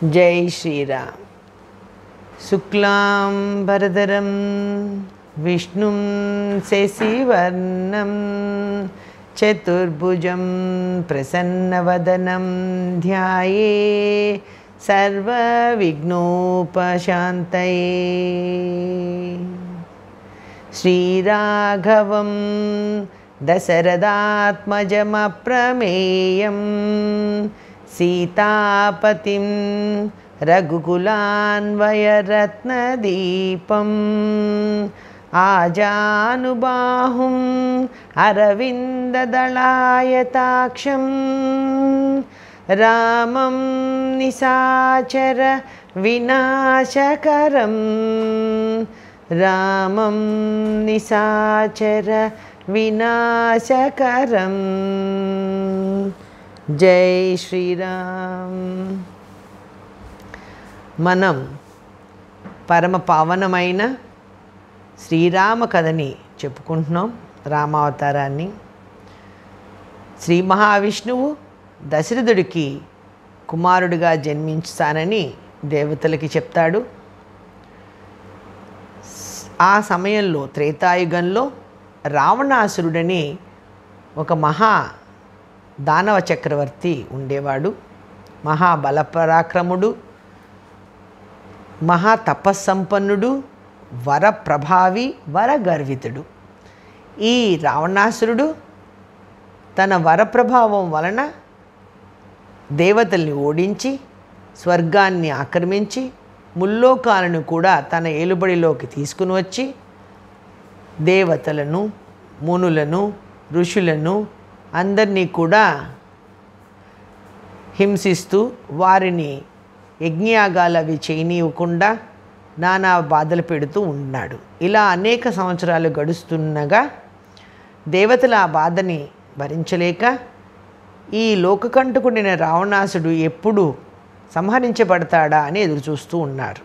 जय श्री राम। शुक्लां भरधरं विष्णुं शशिवर्णं चतुर्भुजं प्रसन्नवदनं ध्याये सर्वविघ्नोपशान्तये। श्रीराघवं दशरथात्मजमप्रमेयं सीतापतिं रघुकुलान्वयरत्नदीपम् आजानुबाहुं अरविन्ददलायताक्षं रामं निशाचर विनाशकरं रामं निशाचर विनाशकरं। जय श्रीराम। మనం పరమ పావనమైన శ్రీరామ కథని చెప్పుకుంటున్నాం. రామావతారాన్ని. శ్రీ మహావిష్ణువు దశరథుడికి కుమారుడిగా జన్మించుతానని దేవతలకి చెప్తాడు. ఆ సమయంలో త్రేతాయుగంలో రావణాసురుడని ఒక మహా దానవ చక్రవర్తి ఉండేవాడు. మహాబలపరాక్రముడు, మహా తపస్సంపన్నుడు, వరప్రభావి, వరగర్వితుడు. ఈ రావణాసురుడు తన వరప్రభావం వలన దేవతల్ని ఓడించి స్వర్గాన్ని ఆక్రమించి ముల్లోకాలను కూడా తన ఏలుబడిలోకి తీసుకుని వచ్చి దేవతలను, మునులను, ఋషులను అందరినీ కూడా హింసిస్తూ వారిని యజ్ఞయాగాలవి చేయనీయకుండా నానా బాధలు పెడుతూ ఉన్నాడు. ఇలా అనేక సంవత్సరాలు గడుస్తున్నగా దేవతల ఆ బాధని భరించలేక ఈ లోకకంటకుడైన రావణాసుడు ఎప్పుడు సంహరించబడతాడా అని ఎదురు చూస్తూ ఉన్నారు.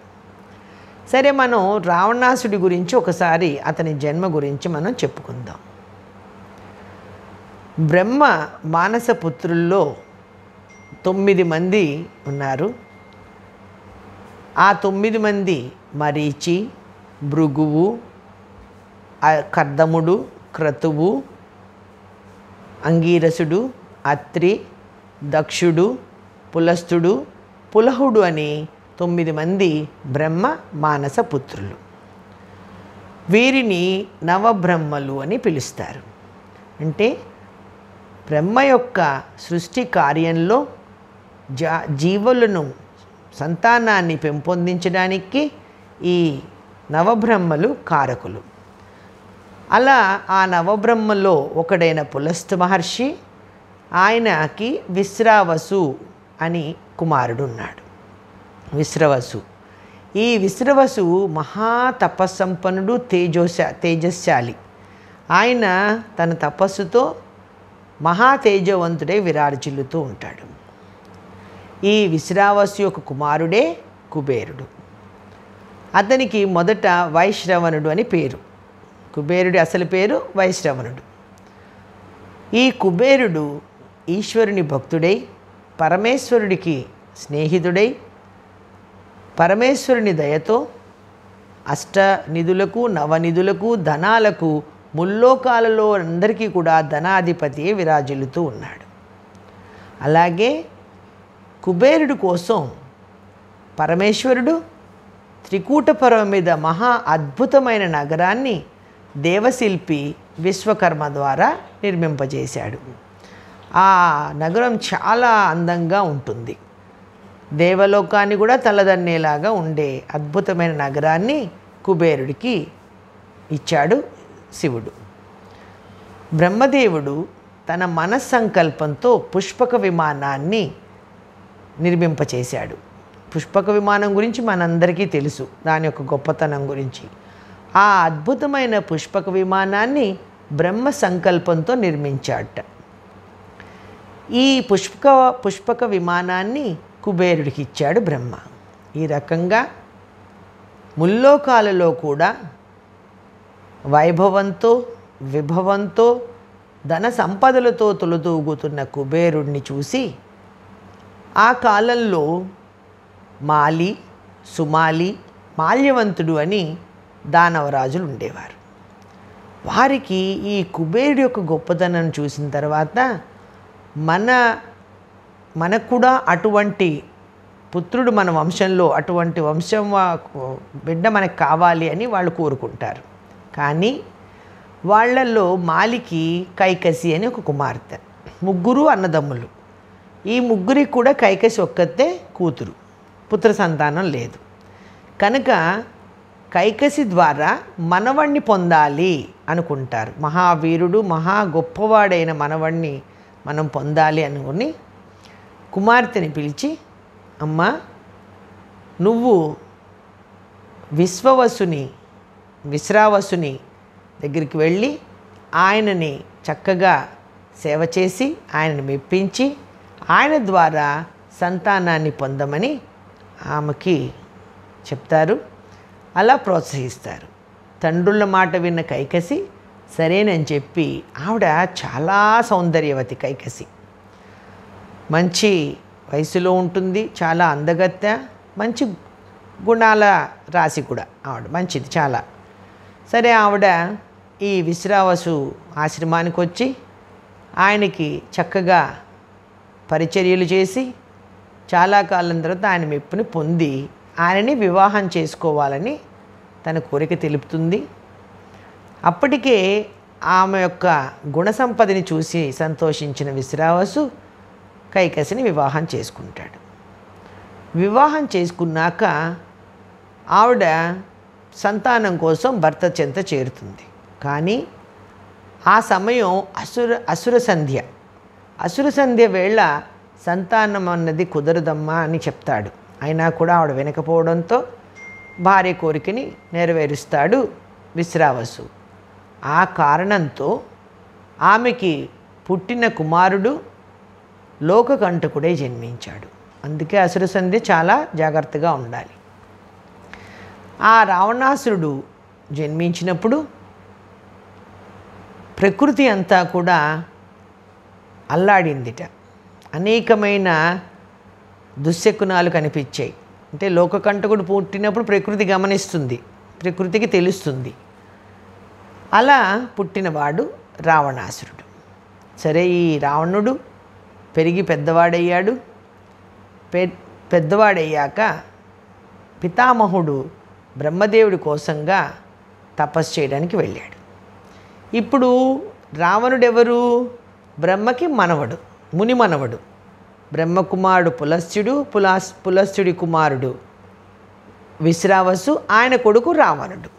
సరే, మనం రావణాసుడి గురించి ఒకసారి అతని జన్మ గురించి మనం చెప్పుకుందాం. బ్రహ్మ మానస పుత్రుల్లో 9 మంది ఉన్నారు. ఆ 9 మంది మరీచి, భృగువు, కర్దముడు, క్రతువు, అంగీరసుడు, అత్రి, దక్షుడు, పులస్తుడు, పులహుడు అని 9 మంది బ్రహ్మ మానస పుత్రులు. వీరిని నవబ్రహ్మలు అని పిలుస్తారు. అంటే బ్రహ్మ యొక్క సృష్టి కార్యంలో జీవులను, సంతానాన్ని పెంపొందించడానికి ఈ నవబ్రహ్మలు కారకులు. అలా ఆ నవబ్రహ్మలో ఒకడైన పులస్త మహర్షి, ఆయనకి విశ్రావసు అని కుమారుడు ఉన్నాడు. విశ్రవసు. ఈ విశ్రవసు మహా తపస్సంపన్నుడు, తేజశాలి. ఆయన తన తపస్సుతో మహా తేజవంతుడై విరాజిల్లుతూ ఉంటాడు. ఈ విశ్రావసు యొక్క కుమారుడే కుబేరుడు. అతనికి మొదట వైశ్రవణుడు అని పేరు. కుబేరుడి అసలు పేరు వైశ్రవణుడు. ఈ కుబేరుడు ఈశ్వరుని భక్తుడై, పరమేశ్వరుడికి స్నేహితుడై, పరమేశ్వరుని దయతో అష్టనిధులకు, నవనిధులకు, ధనాలకు, ముల్లోకాలలో అందరికీ కూడా ధనాధిపతి విరాజిల్లుతూ ఉన్నాడు. అలాగే కుబేరుడు కోసం పరమేశ్వరుడు త్రికూటపర్వం మీద మహా అద్భుతమైన నగరాన్ని దేవశిల్పి విశ్వకర్మ ద్వారా నిర్మింపజేశాడు. ఆ నగరం చాలా అందంగా ఉంటుంది. దేవలోకాన్ని కూడా తలదన్నేలాగా ఉండే అద్భుతమైన నగరాన్ని కుబేరుడికి ఇచ్చాడు శివుడు. బ్రహ్మదేవుడు తన మనస్సంకల్పంతో పుష్పక విమానాన్ని నిర్మింపచేశాడు. పుష్పక విమానం గురించి మనందరికీ తెలుసు, దాని యొక్క గొప్పతనం గురించి. ఆ అద్భుతమైన పుష్పక విమానాన్ని బ్రహ్మ సంకల్పంతో నిర్మించాడట. ఈ పుష్పక విమానాన్ని కుబేరుడికి ఇచ్చాడు బ్రహ్మ. ఈ రకంగా ముల్లోకాలలో కూడా వైభవంతో, విభవంతో, ధన సంపదలతో తొలతూగుతున్న కుబేరుడిని చూసి ఆ కాలంలో మాలి, సుమాలి, మాల్యవంతుడు అని దానవరాజులు ఉండేవారు. వారికి ఈ కుబేరుడి యొక్క గొప్పతనం చూసిన తర్వాత మనకు కూడా అటువంటి పుత్రుడు మన వంశంలో, అటువంటి వంశం బిడ్డ మనకు కావాలి అని వాళ్ళు కోరుకుంటారు. కానీ వాళ్ళల్లో మాలికి కైకసి అని ఒక కుమార్తె, ముగ్గురు అన్నదమ్ములు. ఈ ముగ్గురికి కూడా కైకసి ఒక్కతే కూతురు, పుత్ర సంతానం లేదు. కనుక కైకసి ద్వారా మనవణ్ణి పొందాలి అనుకుంటారు. మహావీరుడు, మహా గొప్పవాడైన మనవణ్ణి మనం పొందాలి అనుకుని కుమార్తెని పిలిచి, అమ్మా నువ్వు విశ్రావసుని దగ్గరికి వెళ్ళి ఆయనని చక్కగా సేవ చేసి ఆయనని మెప్పించి ఆయన ద్వారా సంతానాన్ని పొందమని ఆమెకి చెప్తారు. అలా ప్రోత్సహిస్తారు. తండ్రుల మాట విన్న కైకసి సరేనని చెప్పి, ఆవిడ చాలా సౌందర్యవతి కైకసి, మంచి వయసులో ఉంటుంది, చాలా అందగత్తె, మంచి గుణాల రాశి కూడా ఆవిడ, మంచిది చాలా. సరే ఆవిడ ఈ విశ్రావసు ఆశ్రమానికి వచ్చి ఆయనకి చక్కగా పరిచర్యలు చేసి చాలా కాలం తర్వాత ఆయన మెప్పుని పొంది ఆయనని వివాహం చేసుకోవాలని తన కోరిక తెలుపుతుంది. అప్పటికే ఆమె యొక్క గుణసంపదని చూసి సంతోషించిన విశ్రావసు కైకసిని వివాహం చేసుకుంటాడు. వివాహం చేసుకున్నాక ఆవిడ సంతానం కోసం భర్త చెంత చేరుతుంది. కానీ ఆ సమయం అసుర సంధ్య వేళ సంతానం అన్నది కుదరదమ్మా అని చెప్తాడు. అయినా కూడా ఆవిడ వినకపోవడంతో భార్య కోరికని నెరవేరుస్తాడు విశ్రావసు. ఆ కారణంతో ఆమెకి పుట్టిన కుమారుడు లోకకంటకుడై జన్మించాడు. అందుకే అసుర సంధ్య చాలా జాగ్రత్తగా ఉండాలి. ఆ రావణాసురుడు జన్మించినప్పుడు ప్రకృతి అంతా కూడా అల్లాడిందిట. అనేకమైన దుశ్శకునాలు కనిపించాయి. అంటే లోకకంటకుడు పుట్టినప్పుడు ప్రకృతి గమనిస్తుంది, ప్రకృతికి తెలుస్తుంది. అలా పుట్టినవాడు రావణాసురుడు. సరే, ఈ రావణుడు పెరిగి పెద్దవాడయ్యాడు. పెద్దవాడయ్యాక పితామహుడు బ్రహ్మదేవుడి కోసంగా తపస్సు చేయడానికి వెళ్ళాడు. ఇప్పుడు రావణుడెవరు? బ్రహ్మకి మనవడు, ముని మనవడు. బ్రహ్మకుమారుడు పులస్త్యుడు, పులస్త్యుడి కుమారుడు విశ్రావసు, ఆయన కొడుకు రావణుడు.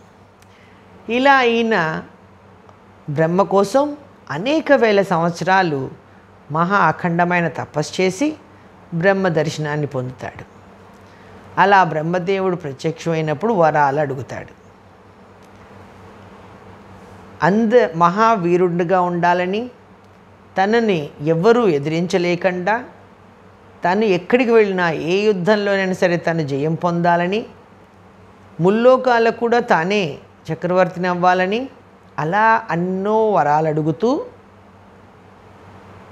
ఇలా ఈయన బ్రహ్మ కోసం అనేక వేల సంవత్సరాలు మహా అఖండమైన తపస్సు చేసి బ్రహ్మ దర్శనాన్ని పొందుతాడు. అలా బ్రహ్మదేవుడు ప్రత్యక్షమైనప్పుడు వరాలు అడుగుతాడు. మహావీరుడిగా ఉండాలని, తనని ఎవ్వరూ ఎదిరించలేకుండా, తను ఎక్కడికి వెళ్ళినా ఏ యుద్ధంలోనైనా సరే తను జయం పొందాలని, ముల్లోకాలకు కూడా తానే చక్రవర్తిని అవ్వాలని, అలా ఎన్నో వరాలు అడుగుతూ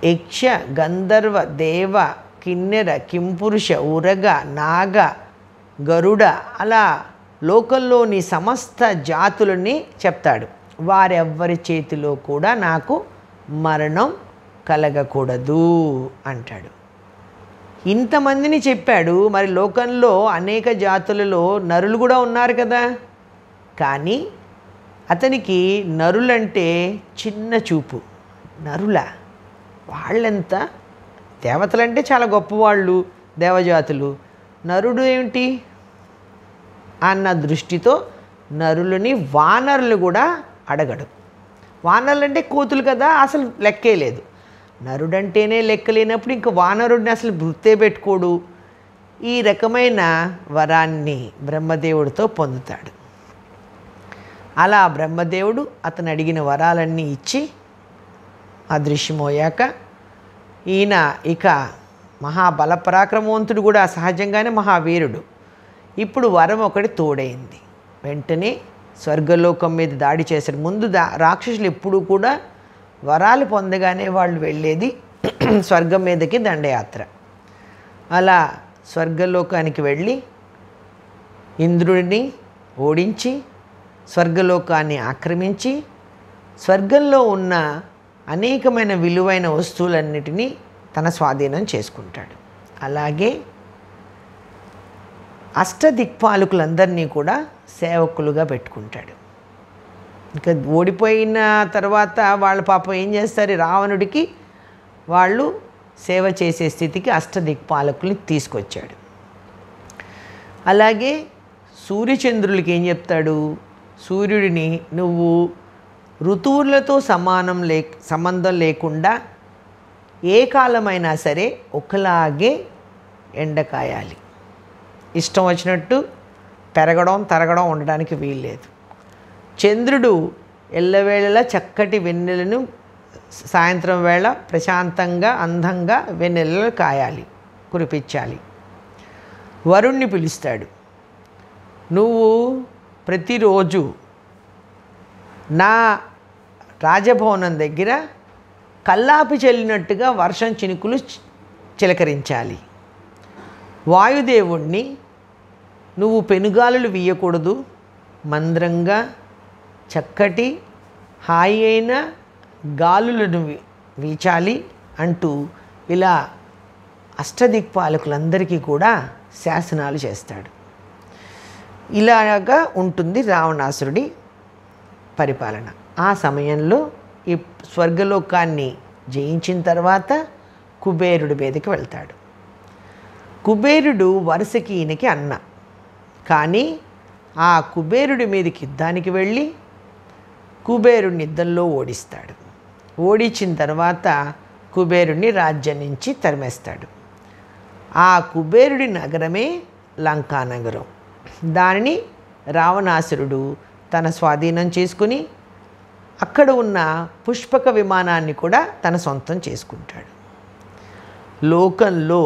యక్ష, గంధర్వ, దేవ, కిన్నెర, కింపురుష, ఉరగ, నాగ, గరుడ, అలా లోకంలోని సమస్త జాతులని చెప్తాడు. వారెవ్వరి చేతిలో కూడా నాకు మరణం కలగకూడదు అంటాడు. ఇంతమందిని చెప్పాడు. మరి లోకంలో అనేక జాతులలో నరులు కూడా ఉన్నారు కదా. కానీ అతనికి నరులంటే చిన్న చూపు. నరుల వాళ్ళంతా దేవతలంటే చాలా గొప్పవాళ్ళు, దేవజాతులు. నరుడు ఏమిటి అన్న దృష్టితో నరులని, వానరులు కూడా అడగడు. వానరులు అంటే కోతులు కదా, అసలు లెక్కే లేదు. నరుడంటేనే లెక్కలేనప్పుడు ఇంకా వానరుడిని అసలు గుర్తే పెట్టుకోడు. ఈ రకమైన వరాన్ని బ్రహ్మదేవుడితో పొందుతాడు. అలా బ్రహ్మదేవుడు అతను అడిగిన వరాలన్నీ ఇచ్చి అదృశ్యమయ్యాక ఈయన ఇక మహాబలపరాక్రమవంతుడు కూడా, సహజంగానే మహావీరుడు. ఇప్పుడు వరం ఒకటి తోడైంది. వెంటనే స్వర్గలోకం మీద దాడి చేశాడు. ముందు రాక్షసులు ఎప్పుడూ కూడా వరాలు పొందగానే వాళ్ళు వెళ్ళేది స్వర్గం మీదకి దండయాత్ర. అలా స్వర్గలోకానికి వెళ్ళి ఇంద్రుడిని ఓడించి స్వర్గలోకాన్ని ఆక్రమించి స్వర్గంలో ఉన్న అనేకమైన విలువైన వస్తువులన్నిటినీ తన స్వాధీనం చేసుకుంటాడు. అలాగే అష్టదిక్పాలకులందరినీ కూడా సేవకులుగా పెట్టుకుంటాడు. ఇంకా ఓడిపోయిన తర్వాత వాళ్ళ పాపం ఏం చేస్తారు, రావణుడికి వాళ్ళు సేవ చేసే స్థితికి అష్టదిక్పాలకుల్ని తీసుకొచ్చాడు. అలాగే సూర్యచంద్రులకి ఏం చెప్తాడు, సూర్యుడిని నువ్వు ఋతువులతో సంబంధం లేకుండా ఏ కాలమైనా సరే ఒకలాగే ఎండకాయాలి, ఇష్టం వచ్చినట్టు పెరగడం తరగడం ఉండడానికి వీల్లేదు. చంద్రుడు ఎల్లవేళలా చక్కటి వెన్నెలను సాయంత్రం వేళ ప్రశాంతంగా అందంగా వెన్నెలలు కాయాలి, కురిపించాలి. వరుణ్ణి పిలుస్తాడు, నువ్వు ప్రతిరోజు నా రాజభవనం దగ్గర కల్లాపి చల్లినట్టుగా వర్షం చినుకులు చిలకరించాలి. వాయుదేవుణ్ణి నువ్వు పెనుగాలులు వీయకూడదు, మంద్రంగా చక్కటి హాయి అయిన గాలులను వీచాలి అంటూ ఇలా అష్టదిక్పాలకులందరికీ కూడా శాసనాలు చేస్తాడు. ఇలాగా ఉంటుంది రావణాసురుడి పరిపాలన. ఆ సమయంలో ఈ స్వర్గలోకాన్ని జయించిన తర్వాత కుబేరుడి మీదకి వెళ్తాడు. కుబేరుడు వరుసకి ఈయనకి అన్న, కానీ ఆ కుబేరుడి మీదకి యుద్ధానికి వెళ్ళి కుబేరుడిని యుద్ధంలో ఓడిస్తాడు. ఓడించిన తర్వాత కుబేరుడిని రాజ్యం నుంచి తరిమేస్తాడు. ఆ కుబేరుడి నగరమే లంకానగరం. దానిని రావణాసురుడు తన స్వాధీనం చేసుకుని అక్కడ ఉన్న పుష్పక విమానాన్ని కూడా తన సొంతం చేసుకుంటాడు. లోకంలో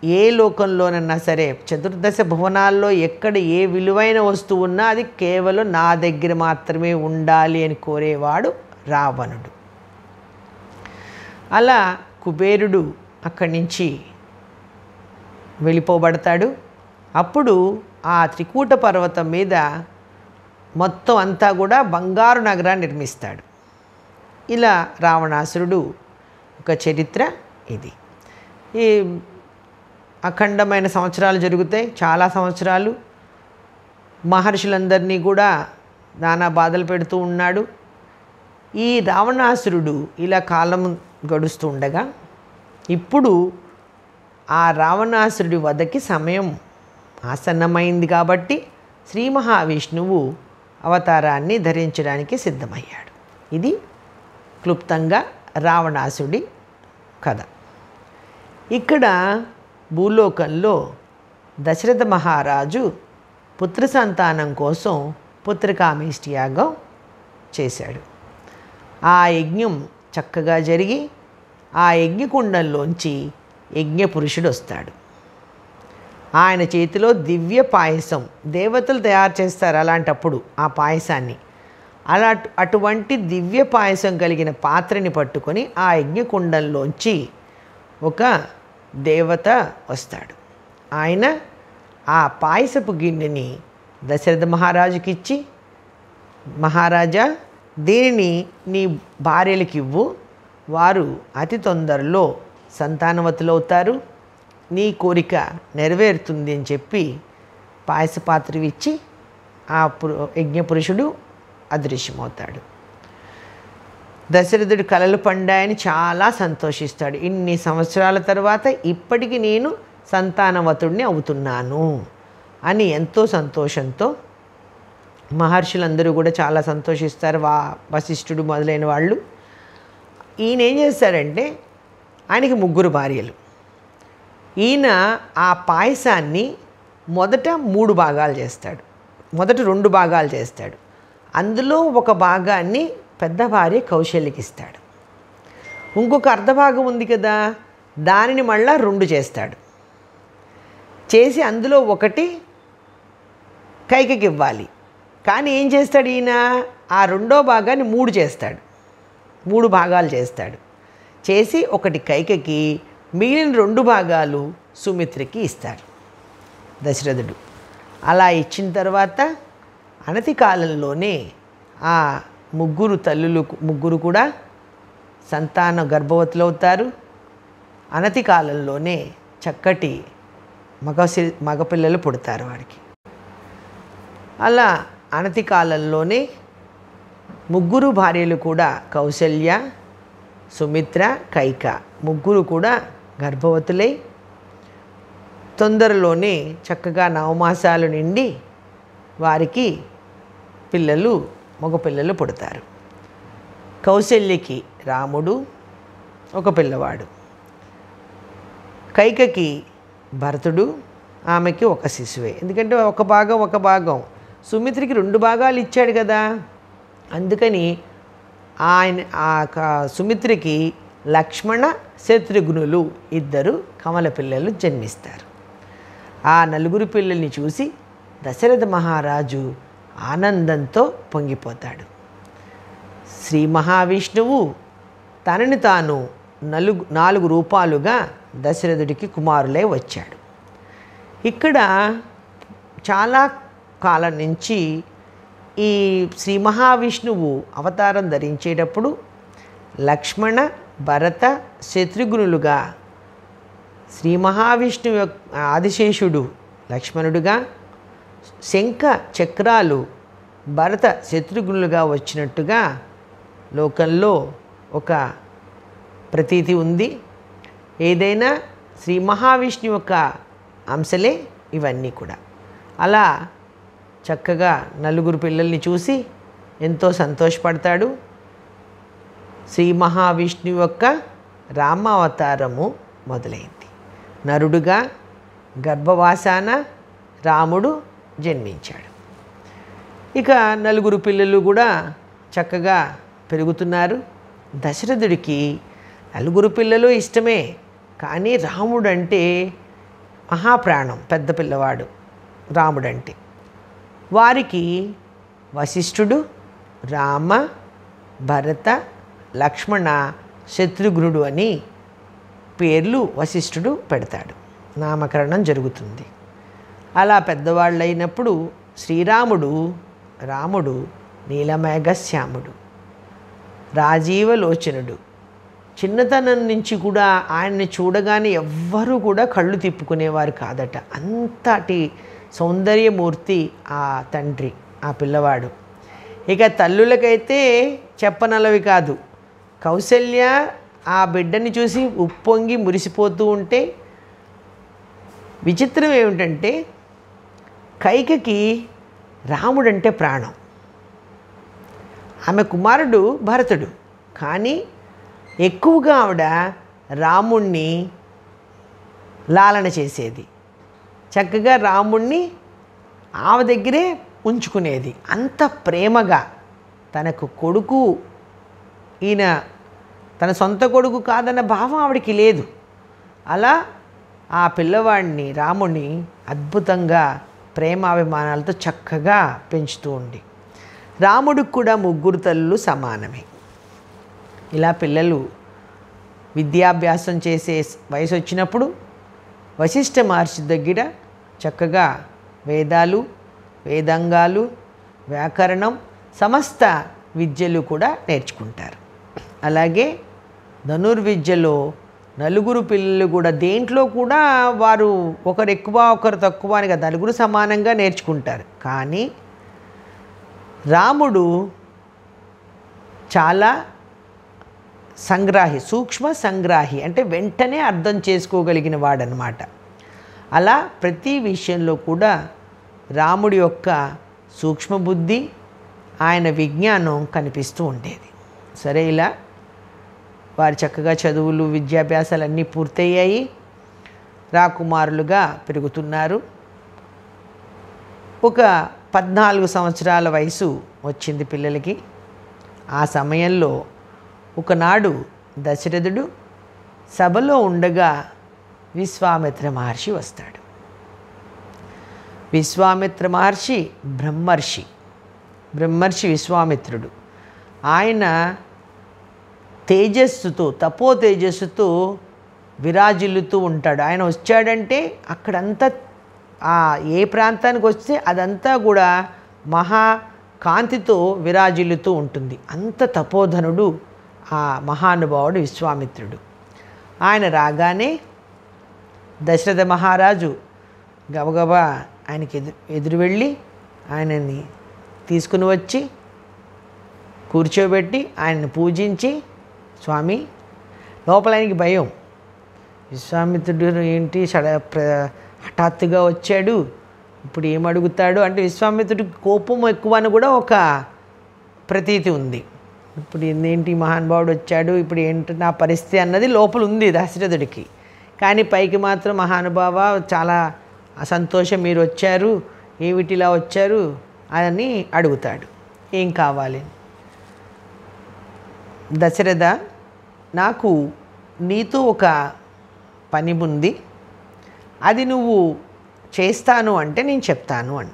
ఏ లోకంలోనన్నా సరే చతుర్దశ భువనాల్లో ఎక్కడ ఏ విలువైన వస్తువు ఉన్నా అది కేవలం నా దగ్గర మాత్రమే ఉండాలి అని కోరేవాడు రావణుడు. అలా కుబేరుడు అక్కడి నుంచి వెళ్ళిపోబడతాడు. అప్పుడు ఆ త్రికూట పర్వతం మీద మొత్తం అంతా కూడా బంగారు నగరాన్ని నిర్మిస్తాడు. ఇలా రావణాసురుడు ఒక చరిత్ర ఇది. ఈ అఖండమైన సంవత్సరాలు జరుగుతాయి, చాలా సంవత్సరాలు. మహర్షులందరినీ కూడా నానా బాధలు పెడుతూ ఉన్నాడు. ఈ రావణాసురుడు ఇలా కాలం గడుస్తూ ఉండగా ఇప్పుడు ఆ రావణాసురుడి వద్దకి సమయం ఆసన్నమైంది కాబట్టి శ్రీ మహావిష్ణువు అవతారాన్ని ధరించడానికి సిద్ధమయ్యాడు. ఇది క్లుప్తంగా రావణాసుడి కథ. ఇక్కడ భూలోకంలో దశరథ మహారాజు పుత్ర సంతానం కోసం పుత్రకామేష్టి యాగం చేశాడు. ఆ యజ్ఞం చక్కగా జరిగి ఆ యజ్ఞకుండంలోంచి యజ్ఞపురుషుడు వస్తాడు. ఆయన చేతిలో దివ్య పాయసం, దేవతలు తయారు చేస్తారు అలాంటప్పుడు ఆ పాయసాన్ని. అటువంటి దివ్య పాయసం కలిగిన పాత్రని పట్టుకొని ఆ యజ్ఞకుండంలోంచి ఒక దేవత వస్తాడు. ఆయన ఆ పాయసపు గిన్నెని దశరథ మహారాజుకి ఇచ్చి, మహారాజా దీనిని నీ భార్యలకి ఇవ్వు, వారు అతి తొందరలో సంతానవతులవుతారు, నీ కోరిక నెరవేరుతుంది అని చెప్పి పాయస పాత్ర ఇచ్చి ఆ యజ్ఞపురుషుడు అదృశ్యమవుతాడు. దశరథుడు కలలు పండాయని చాలా సంతోషిస్తాడు. ఇన్ని సంవత్సరాల తర్వాత ఇప్పటికి నేను సంతానవతుడిని అవుతున్నాను అని ఎంతో సంతోషంతో మహర్షులందరూ కూడా చాలా సంతోషిస్తారు, వశిష్ఠుడు మొదలైన వాళ్ళు. ఈయన ఏం చేస్తాడంటే, ఆయనకి 3 భార్యలు. ఈయన ఆ పాయసాన్ని మొదట 3 భాగాలు చేస్తాడు, మొదట 2 భాగాలు చేస్తాడు. అందులో ఒక భాగాన్ని పెద్ద భార్య కౌశల్యకి ఇస్తాడు. ఇంకొక అర్ధభాగం ఉంది కదా, దానిని మళ్ళా 2 చేస్తాడు. చేసి అందులో ఒకటి కైకకి ఇవ్వాలి. కానీ ఏం చేస్తాడు ఈయన, ఆ 2వ భాగాన్ని 3 చేస్తాడు, 3 భాగాలు చేస్తాడు. చేసి ఒకటి కైకకి, మిగిలిన 2 భాగాలు సుమిత్రకి ఇస్తాడు దశరథుడు. అలా ఇచ్చిన తర్వాత అనతి కాలంలోనే ఆ ముగ్గురు కూడా సంతాన గర్భవతులు అవుతారు. అనతి కాలంలోనే చక్కటి మగపిల్లలు పుడతారు వాడికి. అలా అనతి కాలంలోనే 3 భార్యలు కూడా కౌసల్య, సుమిత్ర, కైక 3 కూడా గర్భవతులై తొందరలోనే చక్కగా 9 మాసాలు నిండి వారికి మగపిల్లలు పుడతారు. కౌసల్యకి రాముడు ఒక పిల్లవాడు, కైకకి భరతుడు, ఆమెకి ఒక శిశువే. ఎందుకంటే ఒక భాగం సుమిత్రకి 2 భాగాలు ఇచ్చాడు కదా, అందుకని సుమిత్రకి లక్ష్మణ శత్రుఘ్నులు 2 కమల పిల్లలు జన్మిస్తారు. ఆ 4 పిల్లల్ని చూసి దశరథ మహారాజు ఆనందంతో పొంగిపోతాడు. శ్రీ మహావిష్ణువు తనని తాను 4 రూపాలుగా దశరథుడికి కుమారులై వచ్చాడు. ఇక్కడ చాలా కాలం నుంచి ఈ శ్రీ మహావిష్ణువు అవతారం ధరించేటప్పుడు లక్ష్మణ, భరత, శత్రుఘ్నులుగా, శ్రీ మహావిష్ణువు ఆదిశేషుడు లక్ష్మణుడుగా, శంఖ చక్రాలు భరత శత్రుఘ్నులుగా వచ్చినట్టుగా లోకంలో ఒక ప్రతీతి ఉంది. ఏదైనా శ్రీ మహావిష్ణువు యొక్క అంశలే ఇవన్నీ కూడా. అలా చక్కగా 4 పిల్లల్ని చూసి ఎంతో సంతోషపడతాడు. శ్రీ మహావిష్ణువు యొక్క రామావతారము మొదలైంది. నరుడుగా గర్భవాసాన రాముడు జన్మించాడు. ఇక 4 పిల్లలు కూడా చక్కగా పెరుగుతున్నారు. దశరథుడికి 4 పిల్లలు ఇష్టమే, కానీ రాముడంటే మహాప్రాణం, పెద్ద పిల్లవాడు రాముడంటే. వారికి వశిష్ఠుడు, రామ, భరత, లక్ష్మణ, శత్రుఘ్నుడు అని పేర్లు వశిష్ఠుడు పెడతాడు. నామకరణం జరుగుతుంది. అలా పెద్దవాళ్ళైనప్పుడు రాముడు నీలమేఘశ్యాముడు, రాజీవలోచనుడు. చిన్నతనం నుంచి కూడా ఆయన్ని చూడగానే ఎవ్వరూ కూడా కళ్ళు తిప్పుకునేవారు కాదట. అంతటి సౌందర్యమూర్తి ఆ తండ్రి, ఆ పిల్లవాడు. ఇక తల్లులకైతే చెప్పనలవి కాదు. కౌసల్య ఆ బిడ్డని చూసి ఉప్పొంగి మురిసిపోతూ ఉంటే, విచిత్రం ఏమిటంటే కైకకి రాముడంటే ప్రాణం. ఆమె కుమారుడు భరతుడు, కానీ ఎక్కువగా ఆవిడ రాముణ్ణి లాలన చేసేది. చక్కగా రాముణ్ణి ఆమె దగ్గరే ఉంచుకునేది. అంత ప్రేమగా తనకు కొడుకు, ఈయన తన సొంత కొడుకు కాదన్న భావం ఆవిడికి లేదు. అలా ఆ పిల్లవాడిని రాముణ్ణి అద్భుతంగా ప్రేమాభిమానాలతో చక్కగా పెంచుతూ ఉండి, రాముడికి కూడా 3 తల్లులు సమానమే. ఇలా పిల్లలు విద్యాభ్యాసం చేసే వయసు వచ్చినప్పుడు వశిష్ఠ మహర్షి దగ్గర చక్కగా వేదాలు, వేదాంగాలు, వ్యాకరణం, సమస్త విద్యలు కూడా నేర్చుకుంటారు. అలాగే ధనుర్విద్యలో 4 పిల్లలు కూడా దేంట్లో కూడా వారు ఒకరు ఎక్కువ ఒకరు తక్కువ అని కదా, 4 సమానంగా నేర్చుకుంటారు. కానీ రాముడు చాలా సంగ్రాహి, సూక్ష్మ సంగ్రాహి, అంటే వెంటనే అర్థం చేసుకోగలిగిన వాడనమాట. అలా ప్రతి విషయంలో కూడా రాముడి యొక్క సూక్ష్మ బుద్ధి, ఆయన విజ్ఞానం కనిపిస్తూ ఉండేది. సరే, ఇలా వారి చక్కగా చదువులు, విద్యాభ్యాసాలన్నీ పూర్తయ్యాయి. రాకుమారులుగా పెరుగుతున్నారు. ఒక 14 సంవత్సరాల వయసు వచ్చింది పిల్లలకి. ఆ సమయంలో ఒకనాడు దశరథుడు సభలో ఉండగా విశ్వామిత్ర మహర్షి వస్తాడు. విశ్వామిత్ర మహర్షి బ్రహ్మర్షి విశ్వామిత్రుడు. ఆయన తేజస్సుతో, తపో తేజస్సుతో విరాజిల్లుతూ ఉంటాడు. ఆయన వచ్చాడంటే అక్కడంతా ఏ ప్రాంతానికి వస్తే అదంతా కూడా మహా కాంతితో విరాజిల్లుతూ ఉంటుంది. అంత తపోధనుడు ఆ మహానుభావుడు విశ్వామిత్రుడు. ఆయన రాగానే దశరథ మహారాజు గబగబా ఆయనకి ఎదురు వెళ్ళి ఆయనని తీసుకుని వచ్చి కూర్చోబెట్టి ఆయన్ని పూజించి, స్వామి, లోపల ఆయనకి భయం, విశ్వామిత్రుడు ఏంటి హఠాత్తుగా వచ్చాడు, ఇప్పుడు ఏమడుగుతాడు అంటే విశ్వామిత్రుడికి కోపం ఎక్కువ అని కూడా ఒక ప్రతీతి ఉంది. ఇప్పుడు ఏంటి మహానుభావుడు వచ్చాడు, ఇప్పుడు ఏంటి నా పరిస్థితి అన్నది లోపల ఉంది దశరథుడికి. కానీ పైకి మాత్రం మహానుభావ చాలా సంతోషం, మీరు వచ్చారు, ఏమిటిలా వచ్చారు అని అడుగుతాడు. ఏం కావాలి? దశరథ, నాకు నీతో ఒక పని ఉంది, అది నువ్వు చేస్తాను అంటే నేను చెప్తాను అని.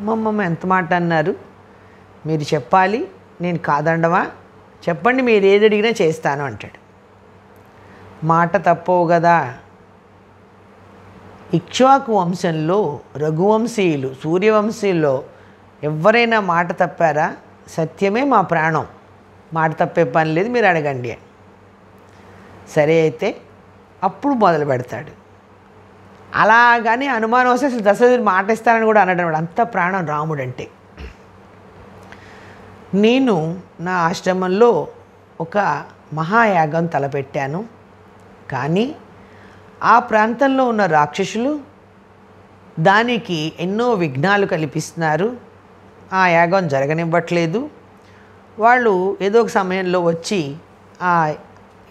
మమ్మమ్మ ఎంత మాట అన్నారు, మీరు చెప్పాలి, నేను కాదండవా, చెప్పండి, మీరు ఏది అడిగినా చేస్తాను అంటాడు. మాట తప్పవు కదా. ఇక్ష్వాకు వంశంలో రఘువంశీయులు, సూర్యవంశీయుల్లో ఎవరైనా మాట తప్పారా? సత్యమే మా ప్రాణం, మాట తప్పే పని లేదు, మీరు అడగండి. సరే అయితే అప్పుడు మొదలు పెడతాడు. అలాగని అనుమానం వస్తే అసలు దశరథుడు మాట ఇస్తానని కూడా అనడం, అంత ప్రాణం రాముడంటే. నేను నా ఆశ్రమంలో ఒక మహాయాగం తలపెట్టాను, కానీ ఆ ప్రాంతంలో ఉన్న రాక్షసులు దానికి ఎన్నో విఘ్నాలు కల్పిస్తున్నారు, ఆ యాగం జరగనివ్వట్లేదు. వాళ్ళు ఏదో ఒక సమయంలో వచ్చి ఆ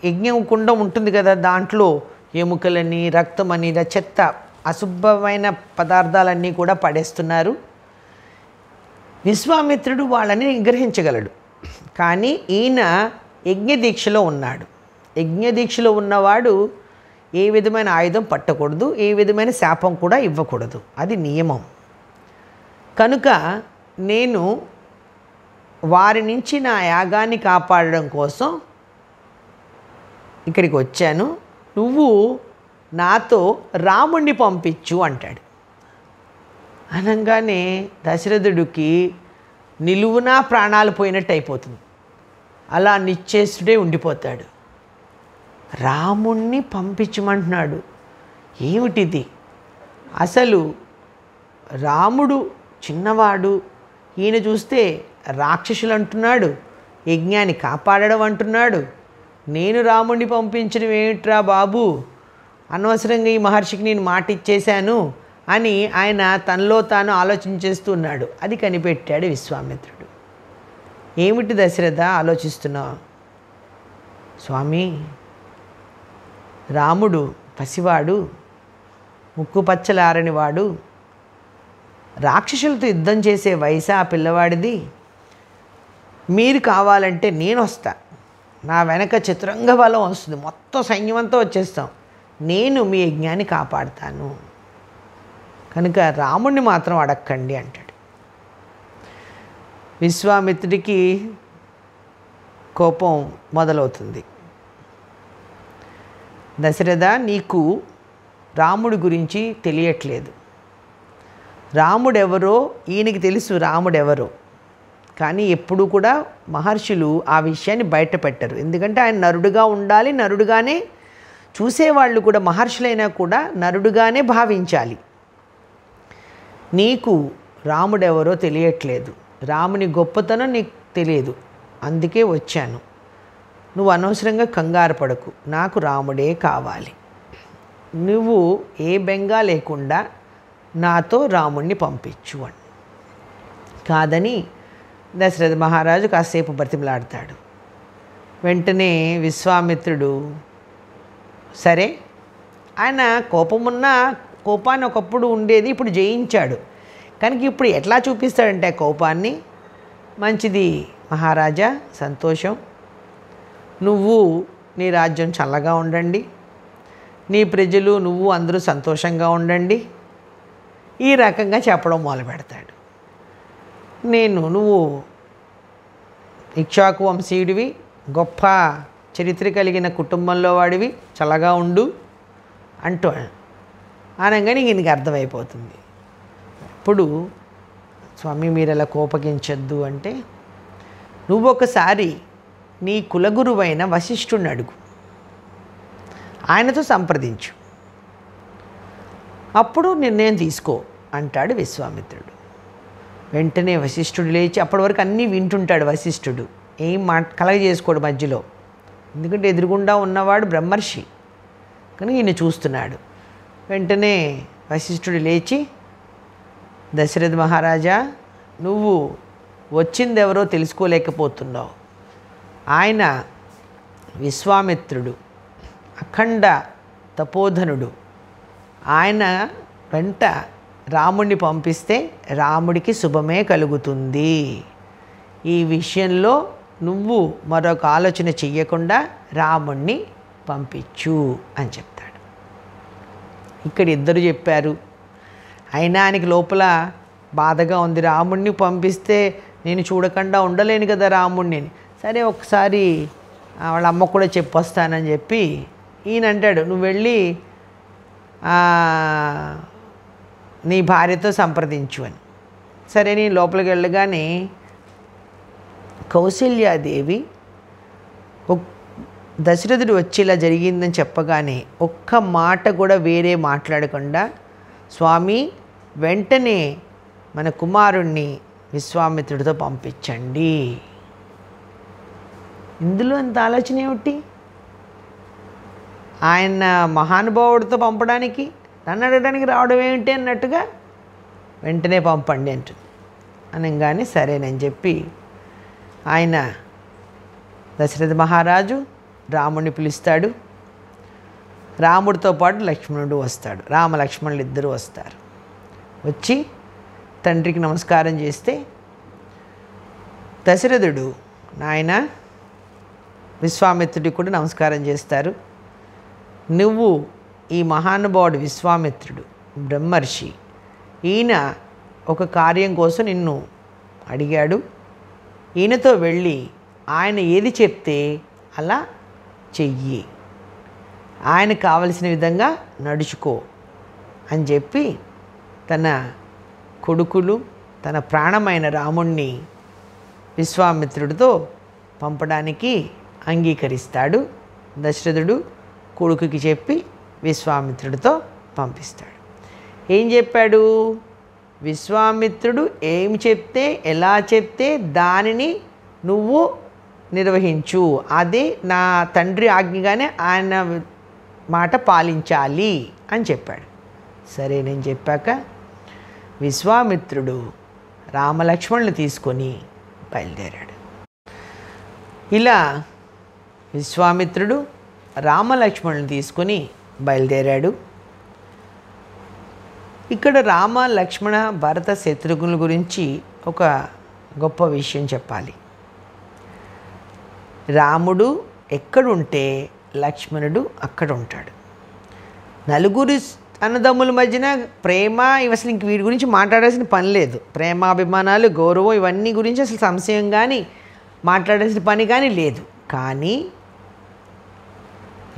యజ్ఞం కుండ ఉంటుంది కదా, దాంట్లో ఎముకలని, రక్తమని, చెత్త, అశుభమైన పదార్థాలన్నీ కూడా పడేస్తున్నారు. విశ్వామిత్రుడు వాళ్ళని నిగ్రహించగలడు, కానీ ఈయన యజ్ఞదీక్షలో ఉన్నాడు. యజ్ఞదీక్షలో ఉన్నవాడు ఏ విధమైన ఆయుధం పట్టకూడదు, ఏ విధమైన శాపం కూడా ఇవ్వకూడదు, అది నియమం. కనుక నేను వారి నుంచి నా యాగాన్ని కాపాడడం కోసం ఇక్కడికి వచ్చాను, నువ్వు నాతో రాముణ్ణి పంపించు అంటాడు. అనగానే దశరథుడికి నిలువునా ప్రాణాలు పోయినట్టు అయిపోతుంది, అలా నిశ్చేష్టుడే ఉండిపోతాడు. రాముణ్ణి పంపించమంటున్నాడు, ఏమిటిది? అసలు రాముడు చిన్నవాడు, ఈయన చూస్తే రాక్షసులు అంటున్నాడు, యజ్ఞాన్ని కాపాడడం అంటున్నాడు. నేను రాముణ్ణి పంపించడం ఏమిట్రా బాబు, అనవసరంగా ఈ మహర్షికి నేను మాట ఇచ్చేశాను అని ఆయన తనలో తాను ఆలోచించేస్తున్నాడు. అది కనిపెట్టాడు విశ్వామిత్రుడు. ఏమిటి దశరథ ఆలోచిస్తున్నావు? స్వామి, రాముడు పసివాడు, ముక్కు పచ్చలారనివాడు, రాక్షసులతో యుద్ధం చేసే వయసు ఆ పిల్లవాడిది. మీరు కావాలంటే నేను వస్తా, నా వెనక చతురంగ బలం వస్తుంది, మొత్తం సైన్యమంతా వచ్చేస్తాం, నేను మీ యజ్ఞాన్ని కాపాడుతాను, కనుక రాముణ్ణి మాత్రం అడక్కండి అంటాడు. విశ్వామిత్రుడికి కోపం మొదలవుతుంది. దశరథ, నీకు రాముడి గురించి తెలియట్లేదు, రాముడెవరో ఈయనకి తెలుసు, రాముడెవరో, కానీ ఎప్పుడు కూడా మహర్షులు ఆ విషయాన్ని బయట పెట్టరు. ఎందుకంటే ఆయన నరుడుగా ఉండాలి, నరుడుగానే చూసేవాళ్ళు కూడా, మహర్షులైనా కూడా నరుడుగానే భావించాలి. నీకు రాముడెవరో తెలియట్లేదు, రాముని గొప్పతనం నీకు తెలియదు, అందుకే వచ్చాను. నువ్వు అనవసరంగా కంగారు పడకు, నాకు రాముడే కావాలి, నువ్వు ఏ బెంగా లేకుండా నాతో రాముణ్ణి పంపించు అని. కాదని దశరథ మహారాజు కాసేపు బ్రతిమలాడతాడు. వెంటనే విశ్వామిత్రుడు సరే, ఆయన కోపమున్న కోపాన్ని ఒకప్పుడు ఉండేది, ఇప్పుడు జయించాడు కనుక ఇప్పుడు ఎట్లా చూపిస్తాడంటే కోపాన్ని, మంచిది మహారాజా, సంతోషం, నువ్వు నీ రాజ్యం చల్లగా ఉండండి, నీ ప్రజలు నువ్వు అందరూ సంతోషంగా ఉండండి, ఈ రకంగా చెప్పడం మొదలు పెడతాడు. నువ్వు ఇక్ష్వాకు వంశీయుడివి, గొప్ప చరిత్ర కలిగిన కుటుంబంలో వాడివి, చల్లగా ఉండు అంటూ అనగానే ఈయనకి అర్థమైపోతుంది. ఇప్పుడు స్వామి మీరు అలా కోపగించద్దు అంటే, నువ్వు ఒకసారి నీ కులగురువైన వశిష్ఠుడిని అడుగు, ఆయనతో సంప్రదించు, అప్పుడు నిర్ణయం తీసుకో అంటాడు విశ్వామిత్రుడు. వెంటనే వశిష్ఠుడు లేచి, అప్పటి వరకు అన్నీ వింటుంటాడు వశిష్ఠుడు, ఏం కలగజేసుకోడు మధ్యలో, ఎందుకంటే ఎదురుగుండా ఉన్నవాడు బ్రహ్మర్షి కానీ ఈయన చూస్తున్నాడు. వెంటనే వశిష్ఠుడు లేచి, దశరథ మహారాజా నువ్వు వచ్చిందెవరో తెలుసుకోలేకపోతున్నావు. ఆయన విశ్వామిత్రుడు, అఖండ తపోధనుడు. ఆయన వెంట రాముడిని పంపిస్తే రాముడికి శుభమే కలుగుతుంది. ఈ విషయంలో నువ్వు మరొక ఆలోచన చెయ్యకుండా రాముణ్ణి పంపించు అని చెప్తాడు. ఇక్కడ ఇద్దరు చెప్పారు. అయినా ఆయనకి లోపల బాధగా ఉంది, రాముణ్ణి పంపిస్తే నేను చూడకుండా ఉండలేను కదా రాముణ్ణి. సరే ఒకసారి వాళ్ళ అమ్మ కూడా చెప్పొస్తానని చెప్పి ఈయన అంటాడు, నువ్వు వెళ్ళి నీ భార్యతో సంప్రదించు అని. సరే నేను లోపలికి వెళ్ళగానే కౌసల్యాదేవి దశరథుడు వచ్చి ఇలా జరిగిందని చెప్పగానే ఒక్క మాట కూడా వేరే మాట్లాడకుండా, స్వామి వెంటనే మన కుమారుణ్ణి విశ్వామిత్రుడితో పంపించండి. ఇందులో అంత ఆలోచన ఏమిటి? ఆయన మహానుభావుడితో పంపడానికి నన్ను అడగడానికి రావడం ఏమిటి అన్నట్టుగా వెంటనే పంపండి అంటుంది. అనగానే సరేనని చెప్పి ఆయన దశరథ మహారాజు రాముడిని పిలుస్తాడు. రాముడితో పాటు లక్ష్మణుడు వస్తాడు. రామలక్ష్మణులు ఇద్దరు వస్తారు. వచ్చి తండ్రికి నమస్కారం చేస్తే దశరథుడు నాయన విశ్వామిత్రుడికి కూడా నమస్కారం చేస్తారు. నువ్వు ఈ మహానుభావుడు విశ్వామిత్రుడు బ్రహ్మర్షి, ఈయన ఒక కార్యం కోసం నిన్ను అడిగాడు. ఈయనతో వెళ్ళి ఆయన ఏది చెప్తే అలా చెయ్యి, ఆయన కావలసిన విధంగా నడుచుకో అని చెప్పి తన కొడుకులు తన ప్రాణమైన రాముణ్ణి విశ్వామిత్రుడితో పంపడానికి అంగీకరిస్తాడు. దశరథుడు కొడుకుకి చెప్పి విశ్వామిత్రుడితో పంపిస్తాడు. ఏం చెప్పాడు? విశ్వామిత్రుడు ఏం చెప్తే ఎలా చెప్తే దానిని నువ్వు నిర్వహించు, అది నా తండ్రి ఆజ్ఞగానే ఆయన మాట పాలించాలి అని చెప్పాడు. సరే నేను చెప్పాక విశ్వామిత్రుడు రామలక్ష్మణులు తీసుకొని బయలుదేరాడు. ఇలా విశ్వామిత్రుడు రామలక్ష్మణులు తీసుకొని బయలుదేరాడు. ఇక్కడ రామ లక్ష్మణ భరత శత్రుఘ్నుల గురించి ఒక గొప్ప విషయం చెప్పాలి. రాముడు ఎక్కడుంటే లక్ష్మణుడు అక్కడ ఉంటాడు. నలుగురు అన్నదమ్ముల మధ్యన ప్రేమ అసలు ఇంక వీటి గురించి మాట్లాడాల్సిన పని లేదు. ప్రేమాభిమానాలు గౌరవం ఇవన్నీ గురించి అసలు సంశయం కానీ మాట్లాడాల్సిన పని కానీ లేదు. కానీ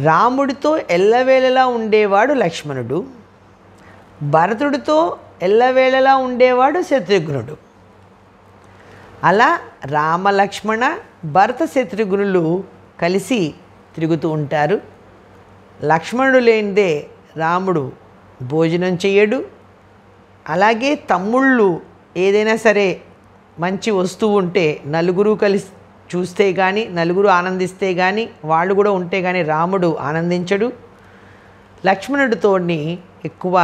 రాముడితో ఎల్లవేళలా ఉండేవాడు లక్ష్మణుడు, భరతుడితో ఎల్లవేళలా ఉండేవాడు శత్రుఘ్నుడు. అలా రామలక్ష్మణ భరత శత్రుఘ్నులు కలిసి తిరుగుతూ ఉంటారు. లక్ష్మణుడు లేనిదే రాముడు భోజనం చేయడు. అలాగే తమ్ముళ్ళు ఏదైనా సరే మంచి వస్తువు ఉంటే నలుగురు కలిసి చూస్తే కానీ, నలుగురు ఆనందిస్తే కానీ, వాళ్ళు కూడా ఉంటే కానీ రాముడు ఆనందించడు. లక్ష్మణుడితో ఎక్కువ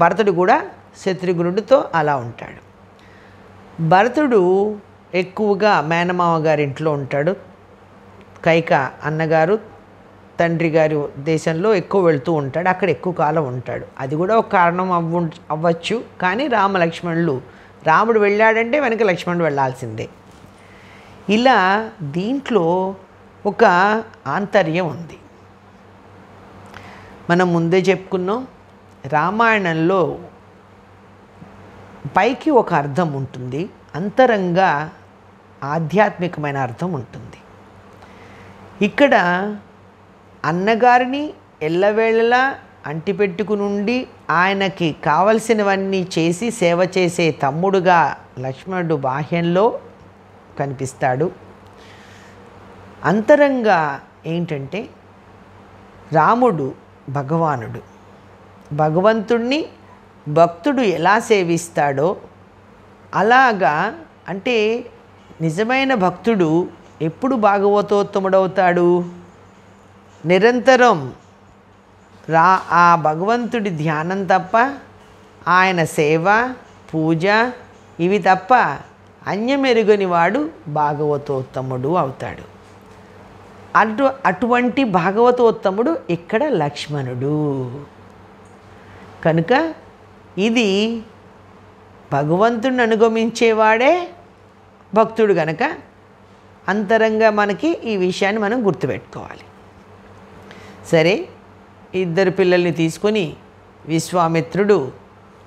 భరతుడు కూడా శత్రుఘ్నుడితో అలా ఉంటాడు. భరతుడు ఎక్కువగా మేనమామ గారి ఇంట్లో ఉంటాడు. కైక అన్నగారు తండ్రి గారి దేశంలో ఎక్కువ వెళ్తూ ఉంటాడు, అక్కడ ఎక్కువ కాలం ఉంటాడు. అది కూడా ఒక కారణం అవ్వచ్చు. కానీ రామలక్ష్మణులు, రాముడు వెళ్ళాడంటే వెనక లక్ష్మణుడు వెళ్ళాల్సిందే. ఇలా దీంట్లో ఒక ఆంతర్యం ఉంది. మనం ముందే చెప్పుకున్నాం, రామాయణంలో పైకి ఒక అర్థం ఉంటుంది, అంతరంగా ఆధ్యాత్మికమైన అర్థం ఉంటుంది. ఇక్కడ అన్నగారిని ఎల్లవేళలా అంటిపెట్టుకునుండి ఆయనకి కావలసినవన్నీ చేసి సేవ చేసే తమ్ముడుగా లక్ష్మణుడు బాహ్యంలో కనిపిస్తాడు. అంతరంగా ఏంటంటే రాముడు భగవానుడు. భగవంతుణ్ణి భక్తుడు ఎలా సేవిస్తాడో అలాగా, అంటే నిజమైన భక్తుడు ఎప్పుడు భాగవతోత్తముడవుతాడు? నిరంతరం ఆ భగవంతుడి ధ్యానం తప్ప, ఆయన సేవ పూజ ఇవి తప్ప అన్యమెరుగని వాడు భాగవతోత్తముడు అవుతాడు. అటువంటి భాగవతోత్తముడు ఇక్కడ లక్ష్మణుడు. కనుక ఇది భగవంతుడిని అనుగమించేవాడే భక్తుడు. కనుక అంతరంగా మనకి ఈ విషయాన్ని మనం గుర్తుపెట్టుకోవాలి. సరే, ఇద్దరు పిల్లల్ని తీసుకొని విశ్వామిత్రుడు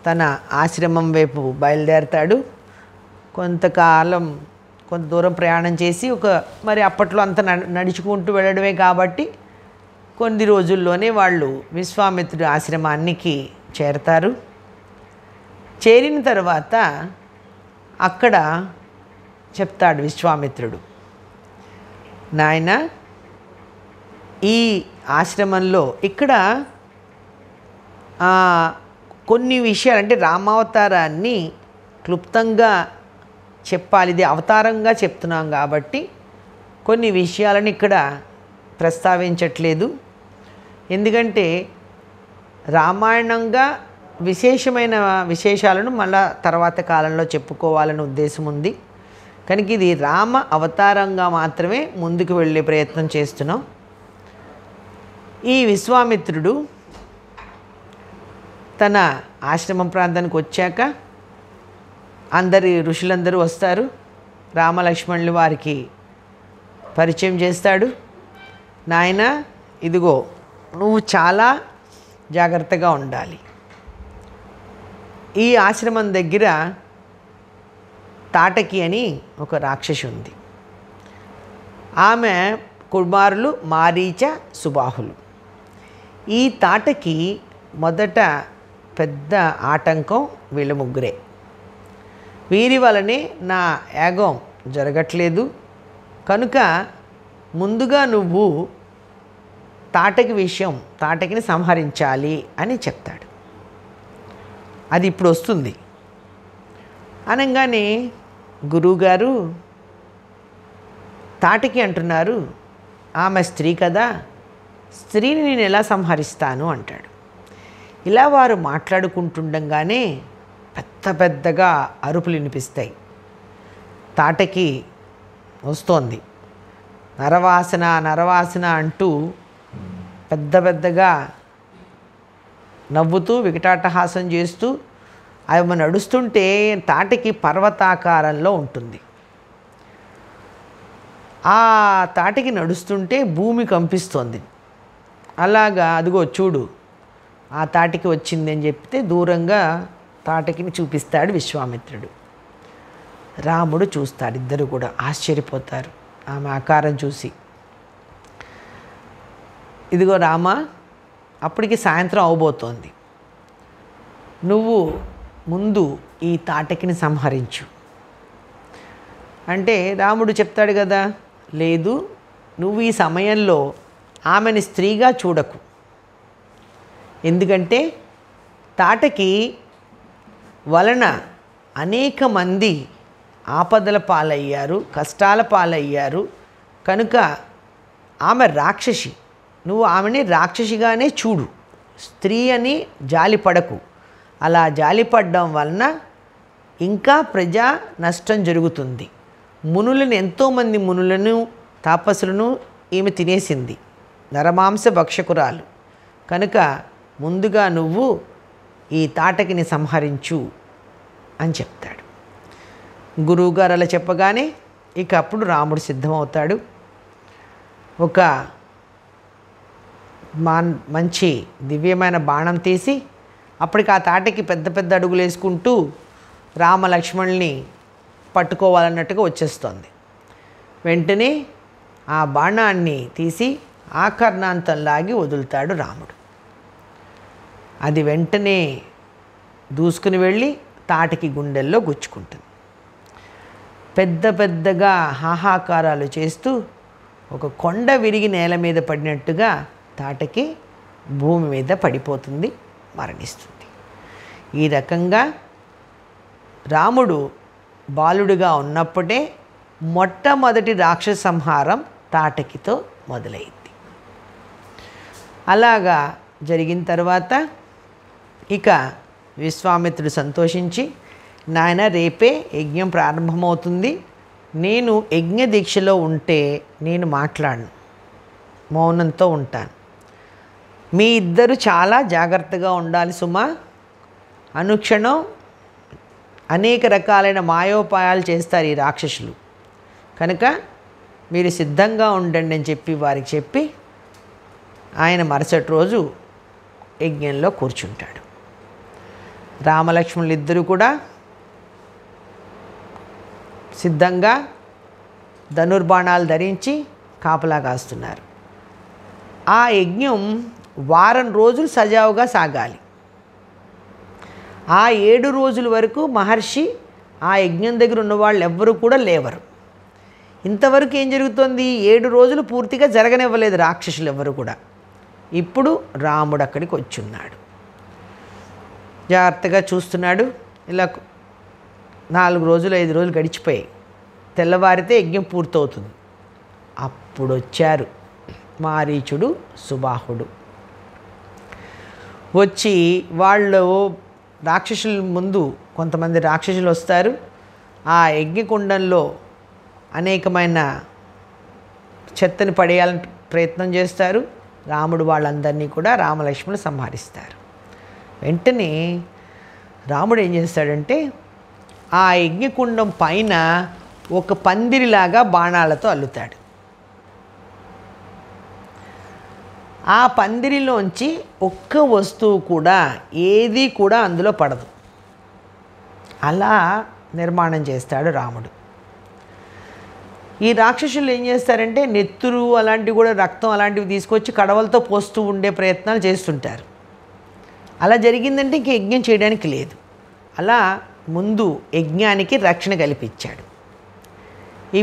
తన ఆశ్రమం వైపు బయలుదేరతాడు. కొంత దూరం ప్రయాణం చేసి మరి అప్పట్లో అంత నడుచుకుంటూ వెళ్ళడమే కాబట్టి కొన్ని రోజుల్లోనే వాళ్ళు విశ్వామిత్రుడి ఆశ్రమానికి చేరతారు. చేరిన తర్వాత అక్కడ చెప్తాడు విశ్వామిత్రుడు, నాయన ఈ ఆశ్రమంలో ఇక్కడ కొన్ని విషయాలు, అంటే రామావతారాన్ని క్లుప్తంగా చెప్పాలి, ఇది అవతారంగా చెప్తున్నాం కాబట్టి కొన్ని విషయాలను ఇక్కడ ప్రస్తావించట్లేదు. ఎందుకంటే రామాయణంగా విశేషమైన విశేషాలను మళ్ళా తర్వాత కాలంలో చెప్పుకోవాలనే ఉద్దేశం ఉంది. కనుక ఇది రామ అవతారంగా మాత్రమే ముందుకు వెళ్ళే ప్రయత్నం చేస్తున్నాం. ఈ విశ్వామిత్రుడు తన ఆశ్రమం ప్రాంతానికి వచ్చాక ఋషులందరూ వస్తారు. రామలక్ష్మణులు వారికి పరిచయం చేస్తాడు. నాయన, ఇదిగో నువ్వు చాలా జాగ్రత్తగా ఉండాలి. ఈ ఆశ్రమం దగ్గర తాటకి అని ఒక రాక్షసి ఉంది. ఆమె కుమారులు మారీచ, సుబాహులు. ఈ తాటకి మొదట పెద్ద ఆటంకం వీళ్ళ ముగ్గురే. వీరి వలనే నా యాగం జరగట్లేదు. కనుక ముందుగా నువ్వు తాటకిని సంహరించాలి అని చెప్తాడు. అది ఇప్పుడు వస్తుంది అనగానే గురువుగారు తాటకి అంటున్నారు, ఆమె స్త్రీ కదా, స్త్రీని నేను ఎలా సంహరిస్తాను అంటాడు. ఇలా వారు మాట్లాడుకుంటుండగానే పెద్దగా అరుపులు వినిపిస్తాయి. తాటకి వస్తోంది. నరవాసన నరవాసన అంటూ పెద్దగా నవ్వుతూ వికటాటహాసం చేస్తూ ఆమె నడుస్తుంటే తాటకి పర్వతాకారంలో ఉంటుంది. ఆ తాటకి నడుస్తుంటే భూమి కంపిస్తోంది. అలాగా అదిగో చూడు ఆ తాటకి వచ్చింది అని చెప్తే దూరంగా తాటకిని చూపిస్తాడు విశ్వామిత్రుడు. రాముడు చూస్తాడు. ఇద్దరు కూడా ఆశ్చర్యపోతారు ఆమె ఆకారం చూసి. ఇదిగో రామ, అప్పటికి సాయంత్రం అవబోతోంది. నువ్వు ముందు ఈ తాటకిని సంహరించు అంటే రాముడు చెప్తాడు కదా, లేదు, నువ్వు ఈ సమయంలో ఆమెని స్త్రీగా చూడకు. ఎందుకంటే తాటకి వలన అనేక మంది ఆపదల పాలయ్యారు, కష్టాల పాలయ్యారు. కనుక ఆమె రాక్షసి, నువ్వు ఆమెని రాక్షసిగానే చూడు, స్త్రీ అని జాలిపడకు. అలా జాలిపడడం వలన ఇంకా ప్రజా నష్టం జరుగుతుంది. ఎంతోమంది మునులను తాపసులను ఈమె తినేసింది, నరమాంస భక్షకురాలు. కనుక ముందుగా నువ్వు ఈ తాటకిని సంహరించు అని చెప్తాడు. గురువుగారు అలా చెప్పగానే ఇక అప్పుడు రాముడు సిద్ధమవుతాడు. ఒక మంచి దివ్యమైన బాణం తీసి అప్పటికి ఆ తాటకి పెద్ద అడుగులు వేసుకుంటూ రామ లక్ష్మణుల్ని పట్టుకోవాలన్నట్టుగా వచ్చేస్తోంది. వెంటనే ఆ బాణాన్ని తీసి ఆకర్ణాంతం లాగి వదులుతాడు రాముడు. అది వెంటనే దూసుకుని వెళ్ళి తాటకి గుండెల్లో గుచ్చుకుంటుంది. పెద్ద పెద్దగా హాహాకారాలు చేస్తూ ఒక కొండ విరిగి నేల మీద పడినట్టుగా తాటకి భూమి మీద పడిపోతుంది, మరణిస్తుంది. ఈ రకంగా రాముడు బాలుడిగా ఉన్నప్పుడే మొట్టమొదటి రాక్షస సంహారం తాటకితో మొదలైంది. అలాగా జరిగిన తర్వాత ఇక విశ్వామిత్రుడు సంతోషించి, నాయన రేపే యజ్ఞం ప్రారంభమవుతుంది, నేను యజ్ఞ దీక్షలో ఉంటే నేను మాట్లాడను, మౌనంతో ఉంటాను. మీ ఇద్దరు చాలా జాగ్రత్తగా ఉండాలి సుమా. అనుక్షణం అనేక రకాలైన మాయోపాయాలు చేస్తారు ఈ రాక్షసులు, కనుక మీరు సిద్ధంగా ఉండండి అని చెప్పి వారికి చెప్పి ఆయన మరుసటి రోజు యజ్ఞంలో కూర్చుంటాడు. రామలక్ష్మణులు ఇద్దరు కూడా సిద్ధంగా ధనుర్బాణాలు ధరించి కాపలా కాస్తున్నారు. ఆ యజ్ఞం వారం రోజులు సజావుగా సాగాలి. ఆ 7 రోజుల వరకు మహర్షి ఆ యజ్ఞం దగ్గర ఉన్న వాళ్ళు ఎవ్వరూ కూడా లేవరు. ఇంతవరకు ఏం జరుగుతుంది? 7 రోజులు పూర్తిగా జరగనివ్వలేదు రాక్షసులు ఎవ్వరు కూడా. ఇప్పుడు రాముడు అక్కడికి వచ్చున్నాడు, జాగ్రత్తగా చూస్తున్నాడు. ఇలా 4 రోజులు 5 రోజులు గడిచిపోయాయి. తెల్లవారితే యజ్ఞం పూర్తవుతుంది. అప్పుడు వచ్చారు మారీచుడు, సుబాహుడు. వచ్చి వాళ్ళు రాక్షసుల ముందు కొంతమంది రాక్షసులు వస్తారు. ఆ యజ్ఞకుండంలో అనేకమైన చెత్తని పడేయాలని ప్రయత్నం చేస్తారు. రాముడు వాళ్ళందరినీ కూడా రామలక్ష్మణులు సంహరిస్తారు. వెంటనే రాముడు ఏం చేస్తాడంటే ఆ యజ్ఞకుండం పైన ఒక పందిరిలాగా బాణాలతో అల్లుతాడు. ఆ పందిరిలోంచి ఒక్క వస్తువు కూడా ఏది కూడా అందులో పడదు. అలా నిర్మాణం చేస్తాడు రాముడు. ఈ రాక్షసులు ఏం చేస్తారంటే నెత్తురు అలాంటివి కూడా, రక్తం అలాంటివి తీసుకొచ్చి కడవలతో పోస్తూ ఉండే ప్రయత్నాలు చేస్తుంటారు. అలా జరిగిందంటే ఇంక యజ్ఞం చేయడానికి లేదు. అలా ముందు యజ్ఞానికి రక్షణ కల్పించాడు.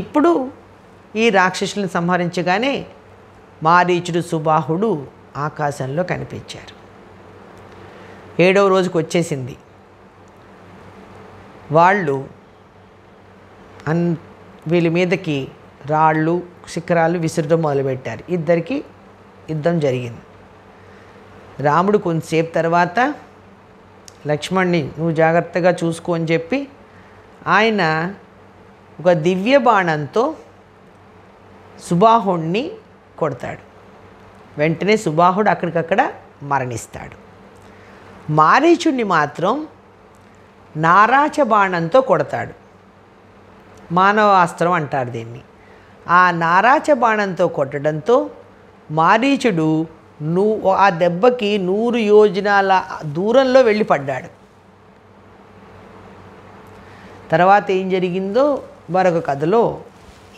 ఇప్పుడు ఈ రాక్షసులను సంహరించగానే మారీచుడు, సుబాహుడు ఆకాశంలో కనిపించారు. 7వ రోజుకు వచ్చేసింది. వాళ్ళు వీళ్ళ మీదకి రాళ్ళు శిఖరాలు విసురడం మొదలుపెట్టారు. ఇద్దరికి యుద్ధం జరిగింది. రాముడు కొంతసేపు తర్వాత లక్ష్మణ్ణి నువ్వు జాగ్రత్తగా చూసుకో అని చెప్పి ఆయన ఒక దివ్య బాణంతో సుబాహుణ్ణి కొడతాడు. వెంటనే సుబాహుడు అక్కడికక్కడ మరణిస్తాడు. మారీచుడిని మాత్రం నారాచ బాణంతో కొడతాడు. మానవాస్త్రం అంటారు దీన్ని. ఆ నారాచ బాణంతో కొట్టడంతో మారీచుడు ఆ దెబ్బకి 100 యోజనాల దూరంలో వెళ్ళి పడ్డాడు. తర్వాత ఏం జరిగిందో మరొక కథలో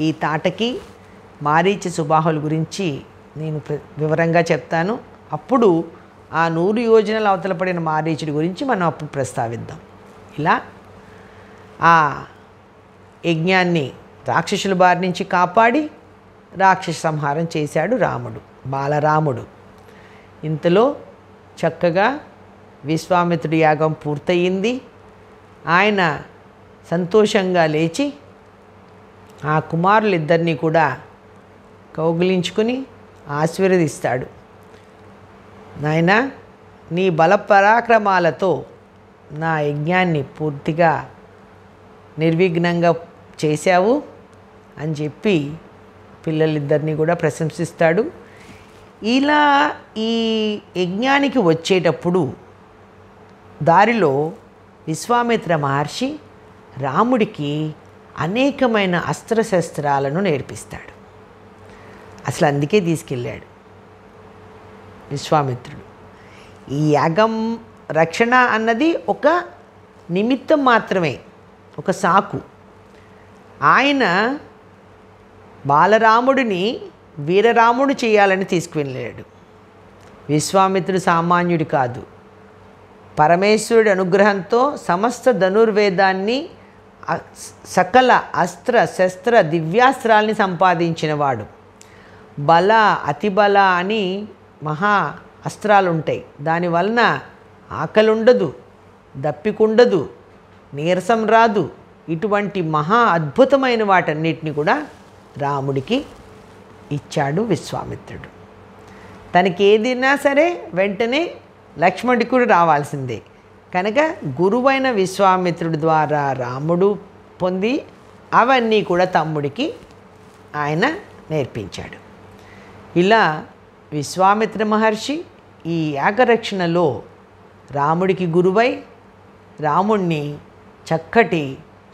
ఈ తాటకి మారీచ సుబాహుల గురించి నేను వివరంగా చెప్తాను. అప్పుడు ఆ 100 యోజనాల అవతల పడిన మారీచుడి గురించి మనం అప్పుడు ప్రస్తావిద్దాం. ఇలా ఆ యజ్ఞాన్ని రాక్షసుల బారి నుంచి కాపాడి రాక్షస సంహారం చేశాడు రాముడు, బాలరాముడు. ఇంతలో చక్కగా విశ్వామిత్రుడి యాగం పూర్తయింది. ఆయన సంతోషంగా లేచి ఆ కుమారులిద్దరినీ కూడా కౌగిలించుకుని ఆశీర్వదిస్తాడు. నాయనా, నీ బల పరాక్రమాలతో నా యజ్ఞాన్ని పూర్తిగా నిర్విఘ్నంగా చేశావు అని చెప్పి పిల్లలిద్దరినీ కూడా ప్రశంసిస్తాడు. ఇలా ఈ యజ్ఞానికి వచ్చేటప్పుడు దారిలో విశ్వామిత్ర మహర్షి రాముడికి అనేకమైన అస్త్రశస్త్రాలను నేర్పిస్తాడు. అసలు అందుకే తీసుకెళ్ళాడు విశ్వామిత్రుడు. ఈ యాగం రక్షణ అన్నది ఒక నిమిత్తం మాత్రమే, ఒక సాకు. ఆయన బాలరాముడిని వీరరాముడు చేయాలని తీసుకువెళ్ళాడు. విశ్వామిత్రుడు సామాన్యుడు కాదు. పరమేశ్వరుడి అనుగ్రహంతో సమస్త ధనుర్వేదాన్ని, సకల అస్త్ర శస్త్ర దివ్యాస్త్రాల్ని సంపాదించినవాడు. బల అతిబల అని మహా అస్త్రాలు ఉంటాయి. దానివలన ఆకలి ఉండదు, దప్పికుండదు, నీరసం రాదు. ఇటువంటి మహా అద్భుతమైన వాటన్నిటిని కూడా రాముడికి ఇచ్చాడు విశ్వామిత్రుడు. తనకి ఏదిన్నా సరే వెంటనే లక్ష్మణుడికి కూడా రావాల్సిందే. కనుక గురువైన విశ్వామిత్రుడి ద్వారా రాముడు పొంది అవన్నీ కూడా తమ్ముడికి ఆయన నేర్పించాడు. ఇలా విశ్వామిత్ర మహర్షి ఈ యాగరక్షణలో రాముడికి గురువై రాముణ్ణి చక్కటి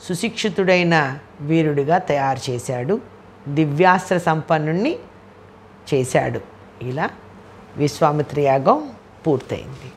సుశిక్షితుడైన వీరుడిగా తయారు చేశాడు. దివ్యాస్త్ర సంపన్నుణ్ణి చేశాడు. ఇలా విశ్వామిత్ర యాగం పూర్తయింది.